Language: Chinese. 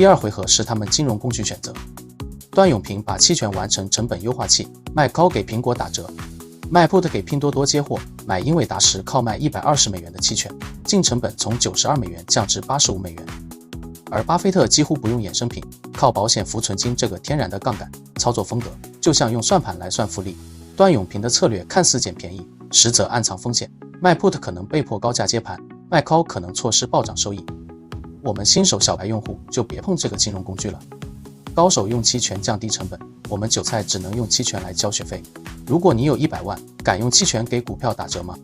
第二回合是他们金融工具选择。段永平把期权完成成本优化器，卖 call 给苹果打折，卖 put 给拼多多接货，买英伟达时靠卖120美元的期权，净成本从92美元降至85美元。而巴菲特几乎不用衍生品，靠保险浮存金这个天然的杠杆操作风格，就像用算盘来算复利。段永平的策略看似捡便宜，实则暗藏风险，卖 put 可能被迫高价接盘，卖 call 可能错失暴涨收益。我们新手小白用户就别碰这个金融工具了。高手用期权降低成本，我们韭菜只能用期权来交学费。如果你有100万，敢用期权给股票打折吗？